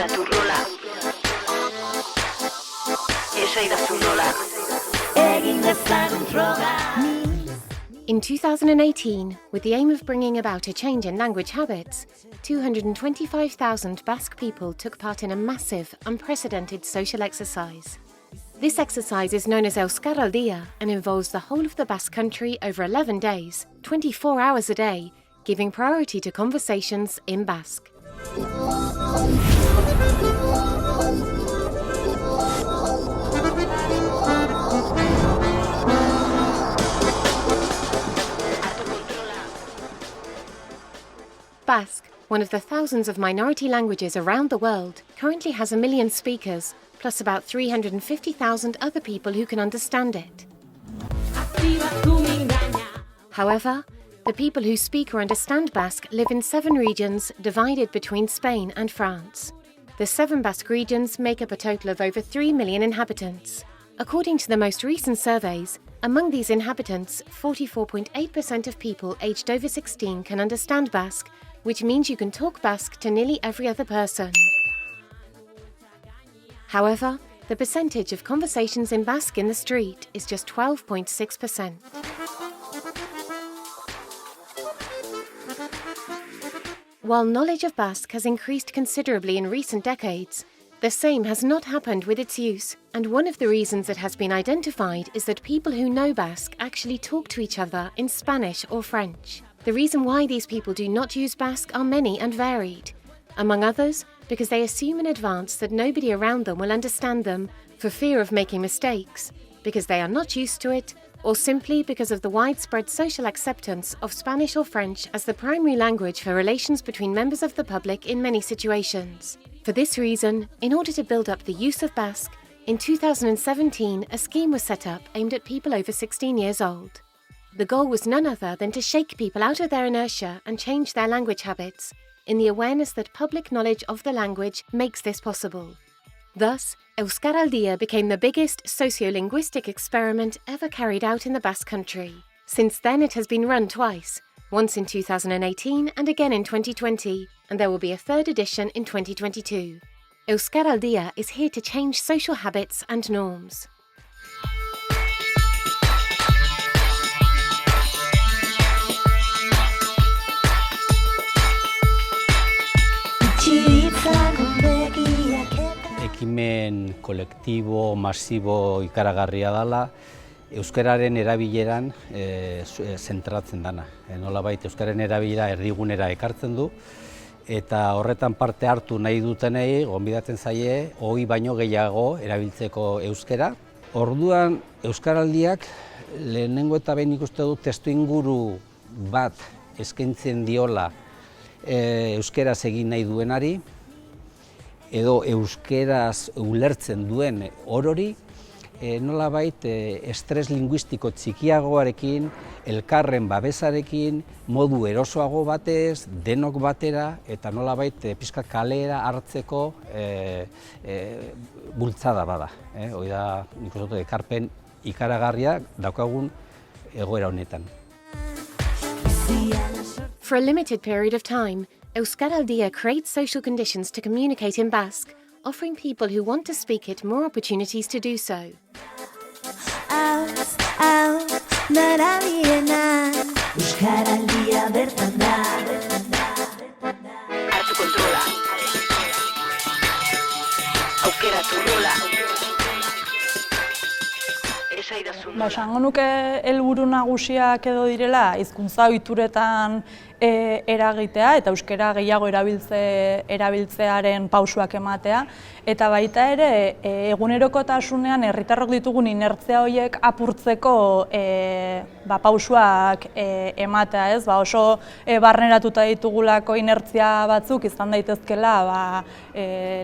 Aukeratu rola. Esaidazu nola. Egin dezagun froga. In 2018, with the aim of bringing about a change in language habits, 225,000 Basque people took part in a massive, unprecedented social exercise. This exercise is known as Euskaraldia and involves the whole of the Basque country over 11 days, 24 hours a day, giving priority to conversations in Basque. Basque, one of the thousands of minority languages around the world, currently has 1 million speakers, plus about 350,000 other people who can understand it. However, the people who speak or understand Basque live in 7 regions divided between Spain and France. The 7 Basque regions make up a total of over 3 million inhabitants. According to the most recent surveys, among these inhabitants, 44.8% of people aged over 16 can understand Basque, which means you can talk Basque to nearly every other person. However, the percentage of conversations in Basque in the street is just 12.6%. While knowledge of Basque has increased considerably in recent decades, the same has not happened with its use, and one of the reasons it has been identified is that people who know Basque actually talk to each other in Spanish or French. The reason why these people do not use Basque are many and varied. Among others, because they assume in advance that nobody around them will understand them for fear of making mistakes, because they are not used to it, or simply because of the widespread social acceptance of Spanish or French as the primary language for relations between members of the public in many situations. For this reason, in order to build up the use of Basque, in 2017 a scheme was set up aimed at people over 16 years old. The goal was none other than to shake people out of their inertia and change their language habits, in the awareness that public knowledge of the language makes this possible. Thus, Euskaraldia became the biggest sociolinguistic experiment ever carried out in the Basque country. Since then it has been run twice, once in 2018 and again in 2020, and there will be a third edition in 2022. Euskaraldia is here to change social habits and norms. Ekimen kolektibo, masibo ikaragarria dela, euskararen erabileran zentratzen dana. Nolabait euskararen erabilera erdigunera ekartzen du, eta horretan parte hartu nahi dutenei gonbidatzen zaie 20 baino gehiago erabiltzeko euskara. Orduan Euskaraldiak lehenengo eta behin ikuste dut testuinguru bat eskaintzen diola euskeraz egin nahi duenari, edo euskeraz ulertzen duen orori, nolabait estres linguistiko txikiagoarekin, elkarren babesarekin, modu erosoago batez, denok batera, eta nolabait pixka kalera hartzeko bultzada bada. Hoi da, nik uste dut, ekarpen ikaragarria daukagun egoera honetan. For a limited period of time, Euskaraldia creates social conditions to communicate in Basque, offering people who want to speak it more opportunities to do so. Euskaraldia bertan da. Hartu kontrola. Aukeratu rola. Esango nuke helburu nagusiak edo direla hizkuntza ohituretan eragitea eta euskara gehiago erabiltzearen pausuak ematea, eta baita ere egunerokotasunean herritarrok ditugun inertzia horiek apurtzeko pausuak ematea, ez? Oso barneratuta ditugulako inertzia batzuk izan daitezkela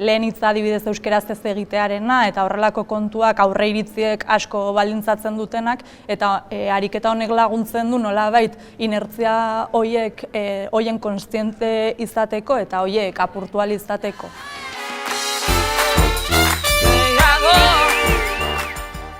lehen hitza adibidez euskaraz ez egitearena eta horrelako kontuak aurreiritziek asko baldintzatzen dutenak, eta ariketa honek laguntzen du nolabait inertzia horien kontziente izateko eta horiek apurtu ahal izateko.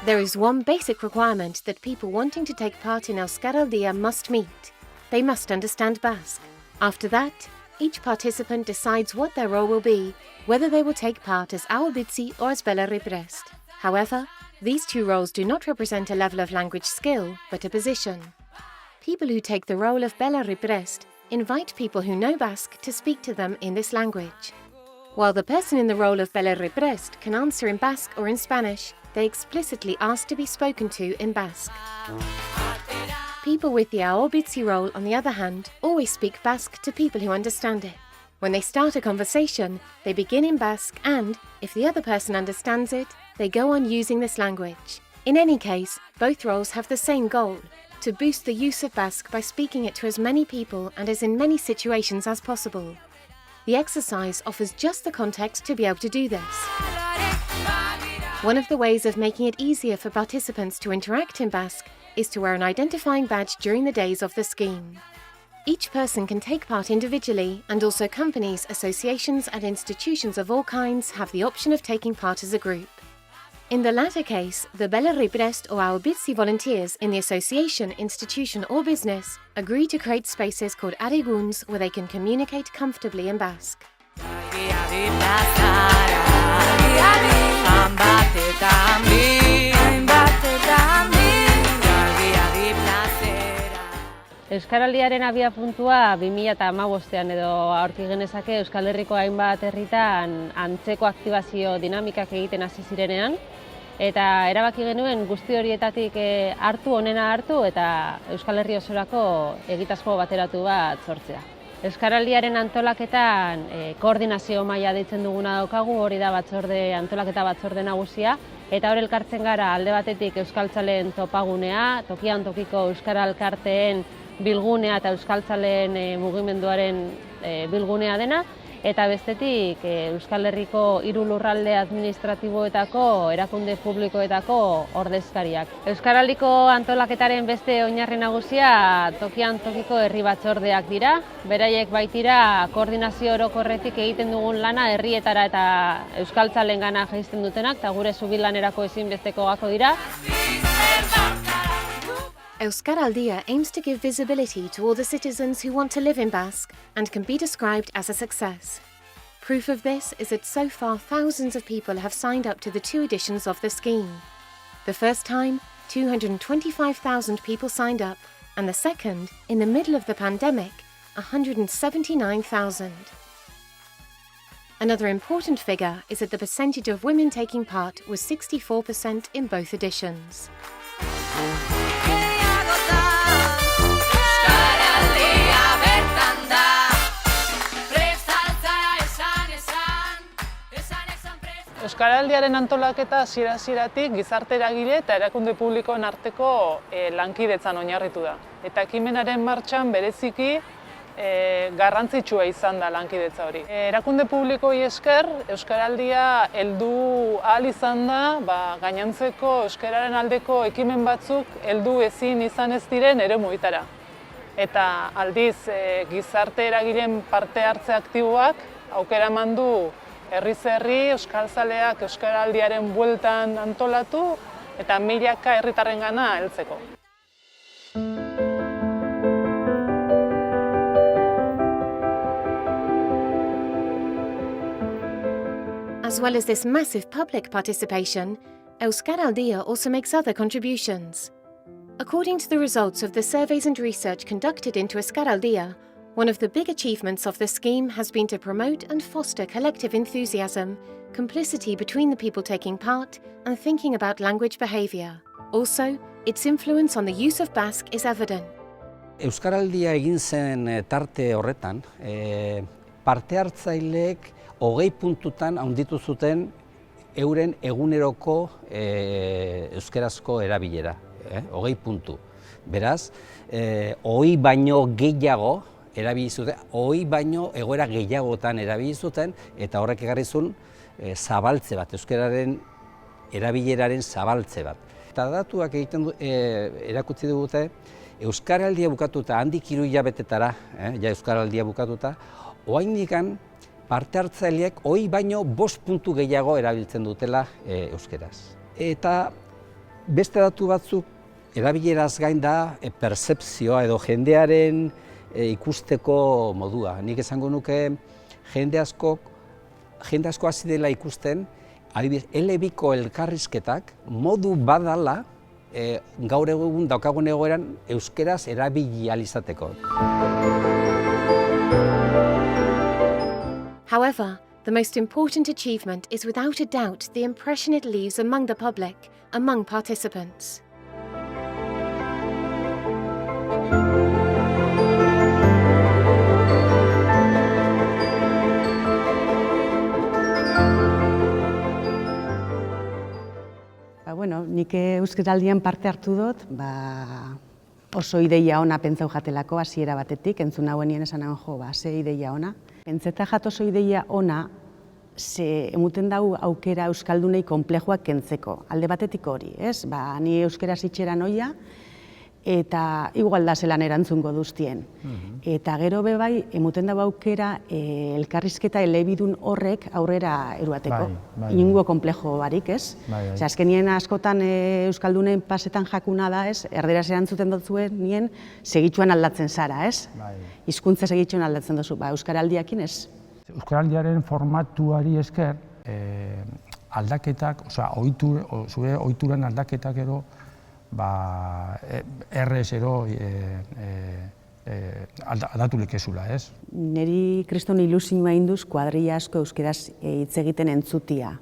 There is one basic requirement that people wanting to take part in Euskaraldia must meet. They must understand Basque. After that, Each participant decides what their role will be, whether they will take part as Aurbitzi or as Belaribbrest. However, these two roles do not represent a level of language skill, but a position. People who take the role of Belaribbrest invite people who know Basque to speak to them in this language. While the person in the role of Belaribbrest can answer in Basque or in Spanish, they explicitly ask to be spoken to in Basque. People with the Aurbitzi role, on the other hand, always speak Basque to people who understand it. When they start a conversation, they begin in Basque and, if the other person understands it, they go on using this language. In any case, both roles have the same goal: to boost the use of Basque by speaking it to as many people and as in many situations as possible. The exercise offers just the context to be able to do this. One of the ways of making it easier for participants to interact in Basque is to wear an identifying badge during the days of the scheme. Each person can take part individually, and also companies, associations and institutions of all kinds have the option of taking part as a group. In the latter case, the Belaribbrest or Aurbitzi volunteers in the association, institution or business agree to create spaces called ariguns where they can communicate comfortably in Basque. Euskaraldiaren abiapuntua 2015ean edo aurki genezake Euskal Herriko hainbat herritan antzeko aktibazio dinamikak egiten hasi zirenean, eta erabaki genuen guzti horietatik onena hartu eta Euskal Herri osorako egitasmo bateratu bat sortzea. Euskaraldiaren antolaketan koordinazio maila deitzen duguna daukagu, hori da antolaketa batzorde nagusia, eta hor elkartzen gara alde batetik euskaltzaleen topagunea, tokian tokiko euskara elkarteen bilgunea eta euskaltzaleen mugimenduaren bilgunea dena, eta bestetik Euskal Herriko 3 lurralde administratiboetako, erakunde publikoetako ordezkariak. Euskaraldiko antolaketaren beste oinarri nagusia tokian tokiko herri batzordeak dira. Beraiek baitira koordinazio orokorretik egiten dugun lana herrietara eta euskaltzalengana jaisten dutenak, eta gure zubilanerako ezinbesteko gako dira. Euskaraldia aims to give visibility to all the citizens who want to live in Basque and can be described as a success. Proof of this is that so far thousands of people have signed up to the 2 editions of the scheme. The first time, 225,000 people signed up, and the second, in the middle of the pandemic, 179,000. Another important figure is that the percentage of women taking part was 64% in both editions. Euskaraldiaren antolaketa hasiera-hasieratik gizarte eragile eta erakunde publikoen arteko lankidetzan oinarritu da. Eta ekimenaren martxan bereziki garrantzitsua izan da lankidetza hori. Erakunde publikoei esker, Euskaraldia heldu ahal izan da, gainontzeko euskararen aldeko ekimen batzuk heldu ezin izan ez diren eremuetara. Eta aldiz gizarte eragileen parte hartze aktiboak aukera eman du herriz herri euskaltzaleak Euskaraldiaren bueltan antolatu eta milaka herritarrengana heltzeko. As well as this massive public participation, Euskaraldia also makes other contributions. According to the results of the surveys and research conducted into Euskaraldia, one of the big achievements of the scheme has been to promote and foster collective enthusiasm, complicity between the people taking part, and thinking about language behavior. Also, its influence on the use of Basque is evident. Euskaraldia egin zen tarte horretan, parte hartzaileek 20 puntutan handitu zuten euren eguneroko euskarazko erabilera, 20 puntu. Beraz, 20 baino gehiago erabili zuten, 20 baino egoera gehiagotan erabili zuten, eta horrek ekarri zuen zabaltze bat, euskararen erabileraren zabaltze bat. Eta datuak erakutsi dugute, Euskaraldia bukatuta, handik 3 hilabetetara, Euskaraldia bukatuta, oraindikan parte hartzaileek 20 baino 5 puntu gehiago erabiltzen dutela euskaraz. Eta beste datu batzuk erabileraz gain da pertzepzioa edo jendearen ikusteko modua. Nik esango nuke jende asko hasi dela ikusten, adibidez, elebiko elkarrizketak modu badala gaur egun daukagun egoeran euskeraz erabili ahal izateko. However, the most important achievement is without a doubt the impression it leaves among the public, among participants. Nik Euskaraldian parte hartu dut, oso ideia ona pentsau jatelako hasiera batetik, entzun hauenien esan ze ideia ona. Pentseta jat oso ideia ona, ze emuten dau aukera euskaldunei konplejoak kentzeko. Alde batetik hori, ez? Ni euskaraz itxeran oia, eta igual da zelan erantzungo duztien. Eta gero bebai, emuten dau aukera elkarrizketa elebidun horrek aurrera eruateko. Inungo konplejo barik, ez? Azkenien askotan euskaldunen pasetan jakuna da, ez? Erderaz erantzuten dutzuen nien segitxuan aldatzen zara, ez? Hizkuntza segitxuan aldatzen duzu, Euskaraldiakin, ez? Euskaraldiaren formatuari esker, aldaketak, zure ohituran aldaketak ero, errez ero aldatu lekezula, ez? Neri kriston ilusioa induz kuadrilla asko euskeraz hitz egiten entzutia.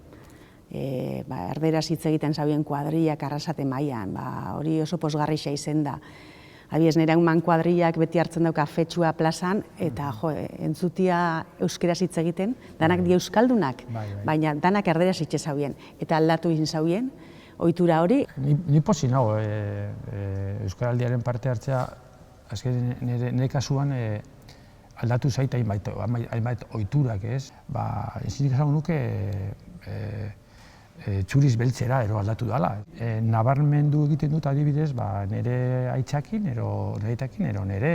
Erderaz hitz egiten zabien kuadrillak arrasate mailan, hori oso posgarrixa izen da. Abiez, nire eguman kuadrillak beti hartzen dauka fetxua plazan, eta entzutia euskeraz hitz egiten, danak di euskaldunak, baina danak erderaz hitz zabien. Eta aldatu izin zabien, ohitura hori. Ni posi nago Euskaraldiaren parte hartzea, azken nire kasuan aldatu zaita hainbat ohiturak, ez? Ezinik esango nuke txuriz beltzera ero aldatu dela. Nabarmendu egiten dut adibidez nire aitzakin, nire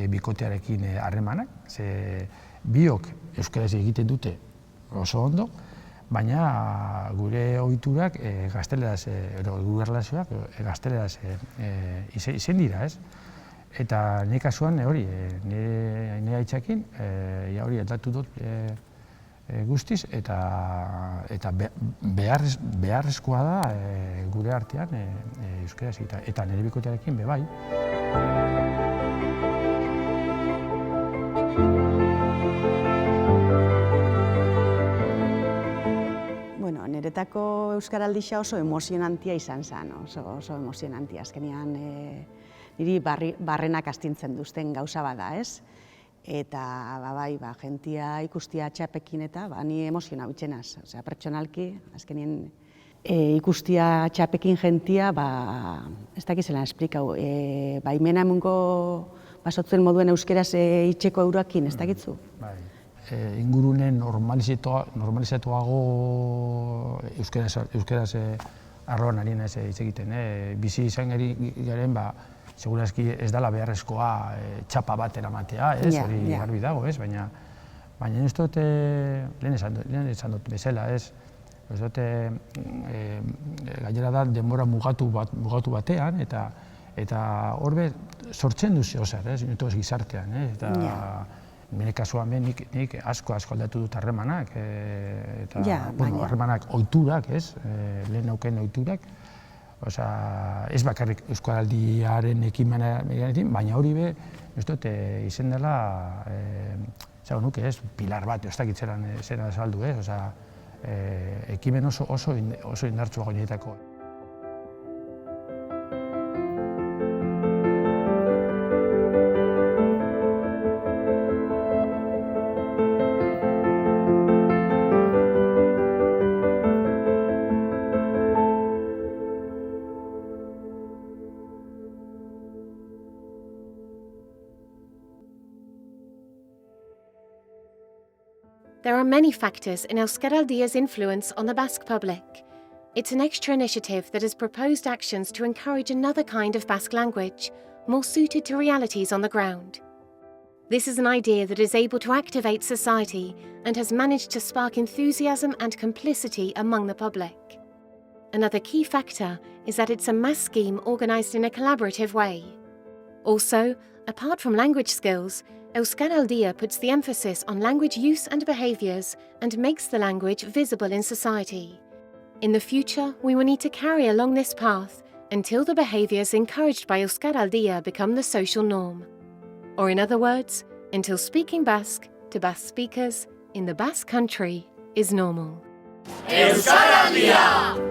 bikotearekin harremanak, ze biok euskaraz egiten dute oso ondo, baina gure ohiturak gazteleraz, gure erlazioak gazteleraz izen dira, ez? Eta nire kasuan hori, nire aitzakin, hori aldatu dut guztiz, eta beharrezkoa da gure artean euskaraz eta nire bikotearekin bebai. Niretako euskaraldixa oso emozionantia izan zen, oso emozionantia. Azkenean niri barrenak astintzen duzten gauza bada, ez? Eta jentia ikustia txapekin eta ni emoziona bitxenaz. Pertsonalki, azkenean ikustia txapekin jentia, ez dakizelan esplikau, baimena emungo basotzen moduen euskeraz itxeko euroakin, ez dakitzu? Ingurune normalizatuago euskaraz arloan ari naiz hitz egiten. Bizi izan garen, segurazki ez dela beharrezkoa txapa bat eramatea, hori garbi dago, baina ez dut, lehen esan dut bezala, ez dut, gainera da denbora mugatu batean, eta horbe sortzen duzu zer, gizartean, eta nire kasuan nik asko aldatu dut harremanak, eta harremanak ohiturak, lehen nauken ohiturak, ez bakarrik Euskaraldiaren ekimenarekin, baina hori be, ez dut, izen dela, zago nuke, pilar bat, ez dakit zera saldu, ekimen oso indartsua goinetako. There are many factors in Euskaraldia's influence on the Basque public. It's an extra initiative that has proposed actions to encourage another kind of Basque language, more suited to realities on the ground. This is an idea that is able to activate society and has managed to spark enthusiasm and complicity among the public. Another key factor is that it's a mass scheme organised in a collaborative way. Also, apart from language skills, Euskaraldia puts the emphasis on language use and behaviours and makes the language visible in society. In the future, we will need to carry along this path until the behaviours encouraged by Euskaraldia become the social norm. Or in other words, until speaking Basque to Basque speakers in the Basque country is normal. Euskaraldia!